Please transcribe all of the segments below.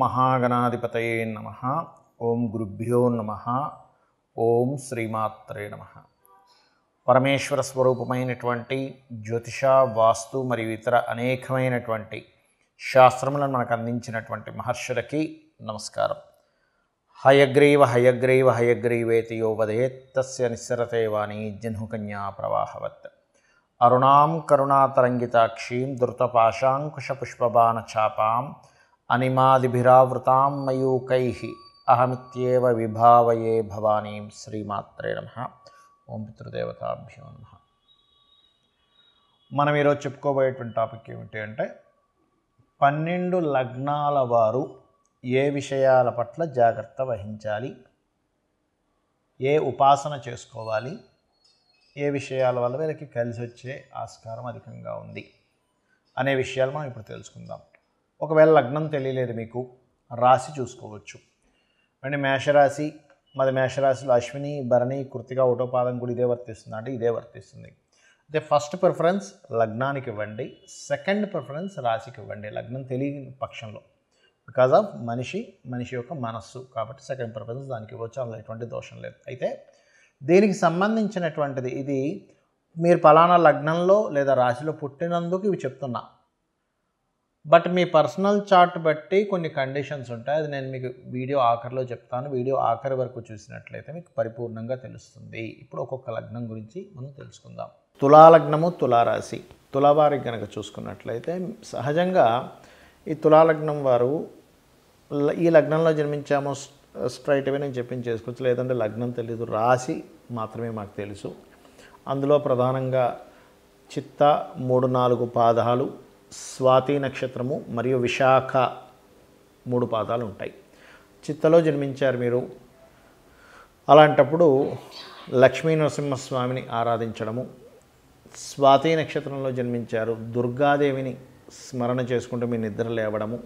మహాగణాధిపతయే నమః. ఓం గురుభ్యో నమః. ఓం శ్రీమాత్రే నమః. పరమేశ్వర స్వరూపమైనటువంటి జ్యోతిష, వాస్తు మరియు ఇతర అనేకమైనటువంటి శాస్త్రములను మనకు అందించినటువంటి మహర్షులకి నమస్కారం. హయగ్రీవ హయగ్రీవ హయగ్రీవేతి యో వదేత్ తస్య నిస్సరతే వాణి జహ్నుకన్యా ప్రవాహవత్. అరుణాం కరుణాతరంగితాక్షీం ధృతపాశాంకుశపుష్పబాణచాపాం అనిమాదిభిరావృతాం మయూకైః అహమిత్యేవ విభావయే భవానీం. శ్రీమాత్రే నమః. ఓం పితృదేవతాభ్యో నమః. మనం ఈరోజు చెప్పుకోబోయేటువంటి టాపిక్ ఏమిటి అంటే 12 లగ్నాల వారు ఏ విషయాల పట్ల జాగ్రత్త వహించాలి, ఏ ఉపాసన చేసుకోవాలి, ఏ విషయాల వల్ల వీళ్ళకి కలిసి వచ్చే ఆస్కారం అధికంగా ఉంది అనే విషయాలు మనం ఇప్పుడు తెలుసుకుందాం. ఒకవేళ లగ్నం తెలియలేదు మీకు, రాశి చూసుకోవచ్చు. అంటే మేషరాశి, మాది మేషరాశిలో అశ్విని, భరణి, కృత్తిక, ఒకటో పాదం కూడా ఇదే వర్తిస్తుంది అంటే ఇదే వర్తిస్తుంది. అయితే ఫస్ట్ ప్రిఫరెన్స్ లగ్నానికి ఇవ్వండి, సెకండ్ ప్రిఫరెన్స్ రాశికి ఇవ్వండి లగ్నం తెలియని పక్షంలో. బికాజ్ ఆఫ్ మనిషి యొక్క మనస్సు కాబట్టి సెకండ్ ప్రిఫరెన్స్ దానికి ఇవ్వచ్చు, అందులో ఎటువంటి దోషం లేదు. అయితే దీనికి సంబంధించినటువంటిది ఇది మీరు పలానా లగ్నంలో లేదా రాశిలో పుట్టినందుకు ఇవి చెప్తున్నా. బట్ మీ పర్సనల్ చార్ట్ బట్టి కొన్ని కండిషన్స్ ఉంటాయి, అది నేను మీకు వీడియో ఆఖరిలో చెప్తాను. వీడియో ఆఖరి వరకు చూసినట్లయితే మీకు పరిపూర్ణంగా తెలుస్తుంది. ఇప్పుడు ఒక్కొక్క లగ్నం గురించి మనం తెలుసుకుందాం. తులాలగ్నము, తులారాశి. తులావారికి కనుక చూసుకున్నట్లయితే సహజంగా ఈ తులాలగ్నం వారు ఈ లగ్నంలో జన్మించాము స్ట్రైట్ అవే నేను చెప్పించేసుకోవచ్చు, లేదంటే లగ్నం తెలీదు, రాశి మాత్రమే మాకు తెలుసు. అందులో ప్రధానంగా చిత్త 3-4 పాదాలు, స్వాతి నక్షత్రము మరియు విశాఖ 3 పాదాలు ఉంటాయి. చిత్తలో జన్మించారు మీరు, అలాంటప్పుడు లక్ష్మీ నరసింహస్వామిని ఆరాధించడము. స్వాతి నక్షత్రంలో జన్మించారు, దుర్గాదేవిని స్మరణ చేసుకుంటూ మీ నిద్ర లేవడము.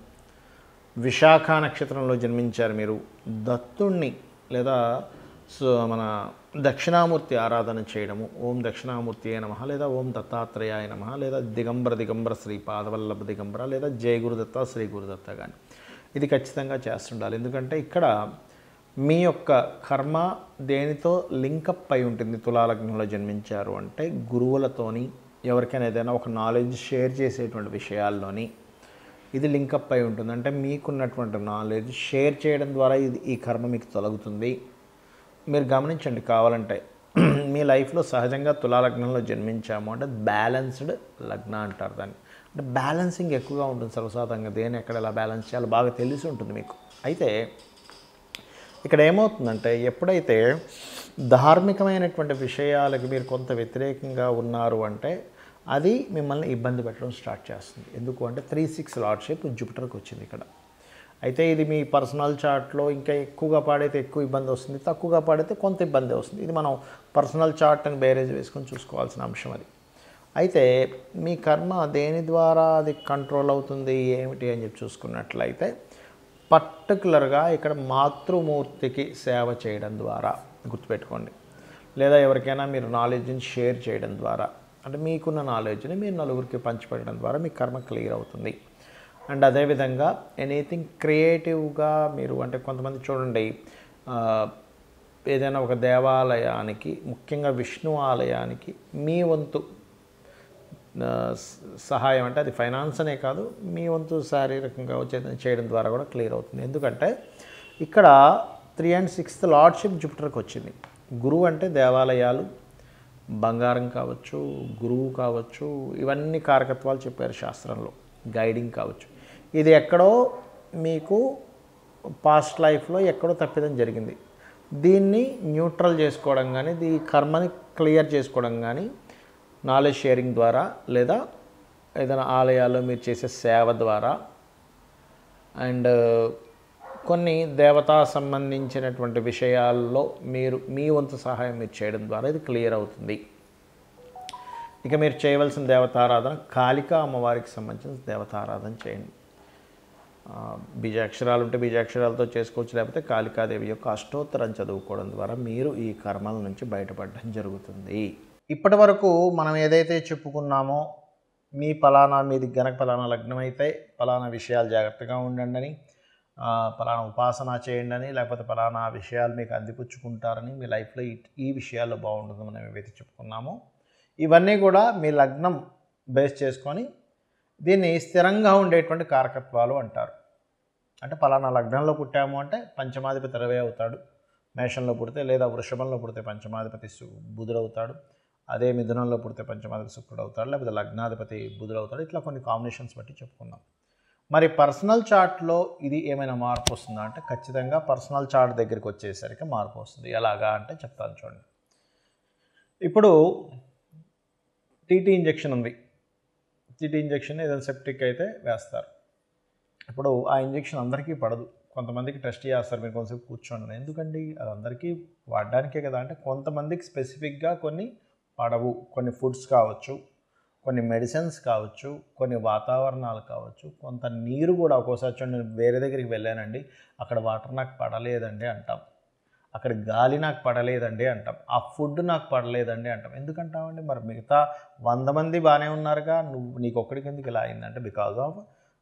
విశాఖ నక్షత్రంలో జన్మించారు మీరు, దత్తుణ్ణి లేదా మన దక్షిణామూర్తి ఆరాధన చేయడము. ఓం దక్షిణామూర్తి అయ నమః, లేదా ఓం దత్తాత్రేయాయ నమః, లేదా దిగంబర శ్రీ పాదవల్లభ దిగంబర, లేదా జయ గురుదత్త శ్రీ గురుదత్త కానీ ఇది ఖచ్చితంగా చేస్తుండాలి. ఎందుకంటే ఇక్కడ మీ యొక్క కర్మ దేనితో లింకప్ అయి ఉంటుంది. తులాలగ్నంలో జన్మించారు అంటే గురువులతోని, ఎవరికైనా ఏదైనా ఒక నాలెడ్జ్ షేర్ చేసేటువంటి విషయాల్లోని ఇది లింకప్ అయి ఉంటుంది. అంటే మీకున్నటువంటి నాలెడ్జ్ షేర్ చేయడం ద్వారా ఈ కర్మ మీకు తొలగుతుంది. మీరు గమనించండి కావాలంటే మీ లైఫ్లో సహజంగా తులాలగ్నంలో జన్మించాము అంటే బ్యాలెన్స్డ్ లగ్న అంటారు దాన్ని. అంటే బ్యాలెన్సింగ్ ఎక్కువగా ఉంటుంది సర్వసాధారణంగా, దేని ఎక్కడ ఎలా బ్యాలెన్స్ చేయాలో బాగా తెలిసి ఉంటుంది మీకు. అయితే ఇక్కడ ఏమవుతుందంటే ఎప్పుడైతే ధార్మికమైనటువంటి విషయాలకు మీరు కొంత వ్యతిరేకంగా ఉన్నారు అంటే అది మిమ్మల్ని ఇబ్బంది పెట్టడం స్టార్ట్ చేస్తుంది. ఎందుకు అంటే 3-6 లార్డ్షిప్ జూపిటర్కి వచ్చింది ఇక్కడ. అయితే ఇది మీ పర్సనల్ చార్ట్లో ఇంకా ఎక్కువగా పాడైతే ఎక్కువ ఇబ్బంది వస్తుంది, తక్కువగా పాడైతే కొంత ఇబ్బంది వస్తుంది. ఇది మనం పర్సనల్ చార్ట్ అని బేరేజ్ వేసుకొని చూసుకోవాల్సిన అంశం అది. అయితే మీ కర్మ దేని ద్వారా అది కంట్రోల్ అవుతుంది ఏమిటి అని చెప్పి చూసుకున్నట్లయితే పర్టికులర్గా ఇక్కడ మాతృమూర్తికి సేవ చేయడం ద్వారా గుర్తుపెట్టుకోండి, లేదా ఎవరికైనా మీరు నాలెడ్జ్ని షేర్ చేయడం ద్వారా, అంటే మీకున్న నాలెడ్జ్ని మీరు నలుగురికి పంచిపెట్టడం ద్వారా మీ కర్మ క్లియర్ అవుతుంది. అండ్ అదేవిధంగా ఎనీథింగ్ క్రియేటివ్గా మీరు, అంటే కొంతమంది చూడండి ఏదైనా ఒక దేవాలయానికి, ముఖ్యంగా విష్ణు ఆలయానికి మీ వంతు సహాయం, అంటే అది ఫైనాన్స్ అనే కాదు, మీ వంతు శారీరకంగా చేయడం ద్వారా కూడా క్లియర్ అవుతుంది. ఎందుకంటే ఇక్కడ 3 and 6th లార్డ్షిప్ జూపిటర్కి వచ్చింది. గురువు అంటే దేవాలయాలు, బంగారం కావచ్చు, గురువు కావచ్చు, ఇవన్నీ కారకత్వాలు చెప్పారు శాస్త్రంలో, గైడింగ్ కావచ్చు. ఇది ఎక్కడో మీకు పాస్ట్ లైఫ్లో ఎక్కడో తప్పిదం జరిగింది, దీన్ని న్యూట్రల్ చేసుకోవడం కానీ, ఈ కర్మని క్లియర్ చేసుకోవడం కానీ నాలెడ్జ్ షేరింగ్ ద్వారా, లేదా ఏదైనా ఆలయాల్లో మీరు చేసే సేవ ద్వారా, అండ్ కొన్ని దేవతా సంబంధించినటువంటి విషయాల్లో మీరు మీ వంతు సహాయం మీరు చేయడం ద్వారా ఇది క్లియర్ అవుతుంది. ఇక మీరు చేయవలసిన దేవతారాధన కాళికా అమ్మవారికి సంబంధించిన దేవతారాధన చేయండి. బీజాక్షరాలు ఉంటే బీజాక్షరాలతో చేసుకోవచ్చు, లేకపోతే కాళికాదేవి యొక్క అష్టోత్తరం చదువుకోవడం ద్వారా మీరు ఈ కర్మల నుంచి బయటపడడం జరుగుతుంది. ఇప్పటి వరకు మనం ఏదైతే చెప్పుకున్నామో మీది గనక పలానా లగ్నం అయితే పలానా విషయాలు జాగ్రత్తగా ఉండండి అని, పలానా ఉపాసన చేయండి అని, లేకపోతే పలానా విషయాలు మీకు అందిపుచ్చుకుంటారని, మీ లైఫ్లో ఈ విషయాల్లో బాగుంటుంది మనం ఏవైతే చెప్పుకున్నామో ఇవన్నీ కూడా మీ లగ్నం బేస్ చేసుకొని దీన్ని స్థిరంగా ఉండేటువంటి కారకత్వాలు అంటారు. అంటే పలానా లగ్నంలో పుట్టాము అంటే పంచమాధిపతి రవి అవుతాడు మేషంలో పుడితే, లేదా వృషభంలో పుడితే పంచమాధిపతి బుధుడు అవుతాడు, అదే మిథునంలో పుడితే పంచమాధిపతి శుక్రుడు అవుతాడు, లేకపోతే లగ్నాధిపతి బుధుడు అవుతాడు. ఇట్లా కొన్ని కాంబినేషన్స్ బట్టి చెప్పుకుందాం. మరి పర్సనల్ చార్ట్లో ఇది ఏమైనా మార్పు వస్తుందా అంటే ఖచ్చితంగా పర్సనల్ చార్ట్ దగ్గరికి వచ్చేసరికి మార్పు వస్తుంది. ఎలాగా అంటే చెప్తాను చూడండి. ఇప్పుడు టీటీ ఇంజెక్షన్ ఉంది. టీటీ ఇంజెక్షన్ ఏదైనా సెప్టిక్ అయితే వేస్తారు. ఇప్పుడు ఆ ఇంజెక్షన్ అందరికీ పడదు. కొంతమందికి టెస్ట్ చేస్తారు, మీరు కొంచెంసేపు కూర్చోండి. ఎందుకండి అది అందరికీ వాడడానికే కదా అంటే కొంతమందికి స్పెసిఫిక్గా కొన్ని పడవు. కొన్ని ఫుడ్స్ కావచ్చు, కొన్ని మెడిసిన్స్ కావచ్చు, కొన్ని వాతావరణాలు కావచ్చు, కొంత నీరు కూడా. ఒక్కోసారి చూడండి, నేను వేరే దగ్గరికి వెళ్ళానండి, అక్కడ వాటర్ నాకు పడలేదండి అంటాం, అక్కడ గాలి నాకు పడలేదండి అంటాం, ఆ ఫుడ్ నాకు పడలేదండి అంటాం. ఎందుకంటామండి? మరి మిగతా 100 మంది బాగానే ఉన్నారుగా, నీకు ఒక్కడికి ఎందుకు ఇలా అయిందంటే బికాజ్ ఆఫ్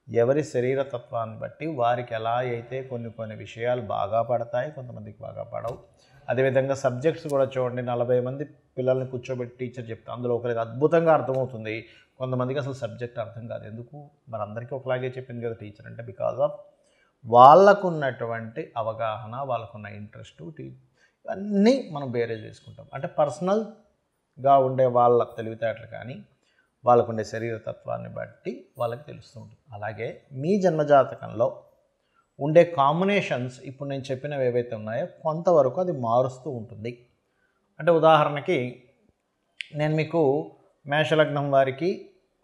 ఎవరి శరీర తత్వాన్ని బట్టి వారికి ఎలా అయితే కొన్ని విషయాలు బాగా పడతాయి, కొంతమందికి బాగా పడవు. అదేవిధంగా సబ్జెక్ట్స్ కూడా చూడండి, 40 మంది పిల్లల్ని కూర్చోబెట్టి టీచర్ చెప్తా, అందులో ఒకరికి అద్భుతంగా అర్థమవుతుంది, కొంతమందికి అసలు సబ్జెక్ట్ అర్థం కాదు. ఎందుకు? మరి అందరికీ ఒకలాగే చెప్పింది కదా టీచర్ అంటే బికాజ్ ఆఫ్ వాళ్ళకున్నటువంటి అవగాహన, వాళ్ళకున్న ఇంట్రెస్ట్, ఇవన్నీ మనం బేరేజ్ చేసుకుంటాం. అంటే పర్సనల్గా ఉండే వాళ్ళ తెలివితేటలు కానీ వాళ్ళకుండే శరీరతత్వాన్ని బట్టి వాళ్ళకి తెలుస్తూ ఉంటుంది. అలాగే మీ జన్మజాతకంలో ఉండే కాంబినేషన్స్ ఇప్పుడు నేను చెప్పినవి ఏవైతే ఉన్నాయో కొంతవరకు అది మారుస్తూ ఉంటుంది. అంటే ఉదాహరణకి నేను మీకు మేషలగ్నం వారికి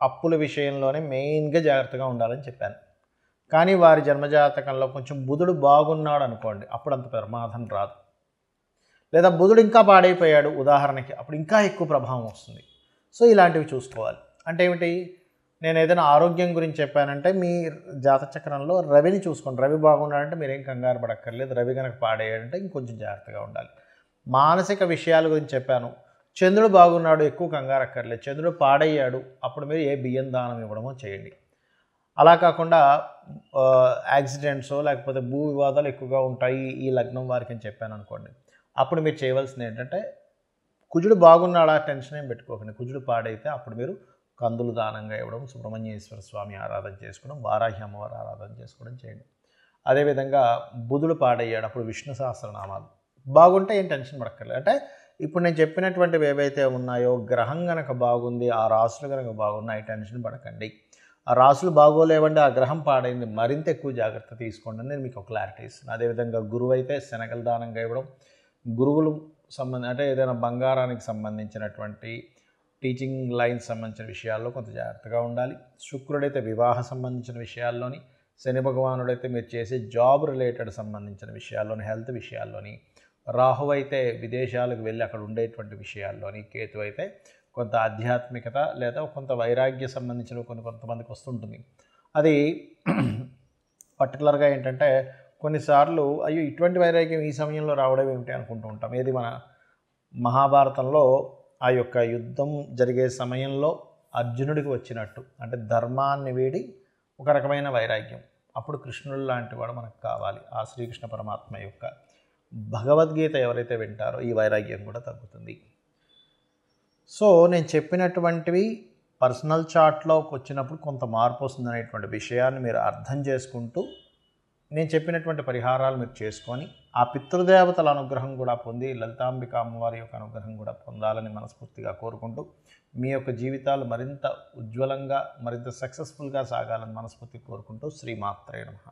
అప్పుల విషయంలోనే మెయిన్గా జాగ్రత్తగా ఉండాలని చెప్పాను. కానీ వారి జన్మజాతకంలో కొంచెం బుధుడు బాగున్నాడు అనుకోండి, అప్పుడు అంత ప్రమాదం రాదు. లేదా బుధుడు ఇంకా పాడైపోయాడు ఉదాహరణకి, అప్పుడు ఇంకా ఎక్కువ ప్రభావం వస్తుంది. సో ఇలాంటివి చూసుకోవాలి. అంటే ఏమిటి? నేను ఏదైనా ఆరోగ్యం గురించి చెప్పానంటే మీ జాతచక్రంలో రవిని చూసుకోండి. రవి బాగున్నాడంటే మీరేం కంగారు పడక్కర్లేదు. రవి కనుక పాడేయాడంటే ఇంకొంచెం జాగ్రత్తగా ఉండాలి. మానసిక విషయాల గురించి చెప్పాను, చంద్రుడు బాగున్నాడు, ఎక్కువ కంగారు అక్కర్లేదు. చంద్రుడు పాడయ్యాడు, అప్పుడు మీరు ఏ బియ్యం దానం ఇవ్వడమో చేయండి. అలా కాకుండా యాక్సిడెంట్స్ లేకపోతే భూ వివాదాలు ఎక్కువగా ఉంటాయి ఈ లగ్నం వారికి అని చెప్పాను అనుకోండి, అప్పుడు మీరు చేయవలసింది ఏంటంటే కుజుడు బాగున్నాడా టెన్షన్ ఏం పెట్టుకోకండి. కుజుడు పాడైతే అప్పుడు మీరు కందులు దానంగా ఇవ్వడం, సుబ్రహ్మణ్యేశ్వర స్వామి ఆరాధన చేసుకోవడం, వారాహి అమ్మవారి ఆరాధన చేసుకోవడం చేయండి. అదేవిధంగా బుధుడు పాడయ్యాడు, అప్పుడు విష్ణు సహస్రనామాలు బాగుంటే ఏం టెన్షన్ పడక్కర్లేదు. అంటే ఇప్పుడు నేను చెప్పినటువంటివి ఏవైతే ఉన్నాయో గ్రహం కనుక బాగుంది, ఆ రాసులు కనుక బాగున్నాయి, టెన్షన్ పడకండి. ఆ రాసులు బాగోలేవండి, ఆ గ్రహం పాడైంది, మరింత ఎక్కువ జాగ్రత్త తీసుకోండి అని నేను మీకు ఒక క్లారిటీ ఇస్తున్నాను. అదేవిధంగా గురువు అయితే శనగలు దానంగా ఇవ్వడం, గురువులు అంటే ఏదైనా బంగారానికి సంబంధించినటువంటి టీచింగ్ లైన్స్ సంబంధించిన విషయాల్లో కొంత జాగ్రత్తగా ఉండాలి. శుక్రుడైతే వివాహ సంబంధించిన విషయాల్లోని, శని భగవానుడైతే మీరు చేసే జాబ్ రిలేటెడ్ సంబంధించిన విషయాల్లోని, హెల్త్ విషయాల్లోని, రాహు అయితే విదేశాలకు వెళ్ళి అక్కడ ఉండేటువంటి విషయాల్లోని, కేతు అయితే కొంత ఆధ్యాత్మికత లేదా కొంత వైరాగ్య సంబంధించిన కొంతమందికి వస్తుంటుంది. అది పర్టికులర్గా ఏంటంటే కొన్నిసార్లు అయ్యో ఇటువంటి వైరాగ్యం ఈ సమయంలో రావడం ఏమిటి అనుకుంటూ ఉంటాం. ఏది మన మహాభారతంలో ఆ యొక్క యుద్ధం జరిగే సమయంలో అర్జునుడికి వచ్చినట్టు, అంటే ధర్మాన్ని వీడి ఒక రకమైన వైరాగ్యం. అప్పుడు కృష్ణుడు లాంటి వాడు మనకు కావాలి. ఆ శ్రీకృష్ణ పరమాత్మ యొక్క భగవద్గీత ఎవరైతే వింటారో ఈ వైరాగ్యం కూడా తగ్గుతుంది. సో నేను చెప్పినటువంటివి పర్సనల్ చార్ట్లోకి వచ్చినప్పుడు కొంత మార్పు వస్తుందనేటువంటి విషయాన్ని మీరు అర్థం చేసుకుంటూ నేను చెప్పినటువంటి పరిహారాలు మీరు చేసుకొని ఆ పితృదేవతల అనుగ్రహం కూడా పొంది లలితాంబిక అమ్మవారి యొక్క అనుగ్రహం కూడా పొందాలని మనస్ఫూర్తిగా కోరుకుంటూ మీ యొక్క జీవితాలు మరింత ఉజ్వలంగా మరింత సక్సెస్ఫుల్గా సాగాలని మనస్ఫూర్తిగా కోరుకుంటూ శ్రీమాత్రే నమః.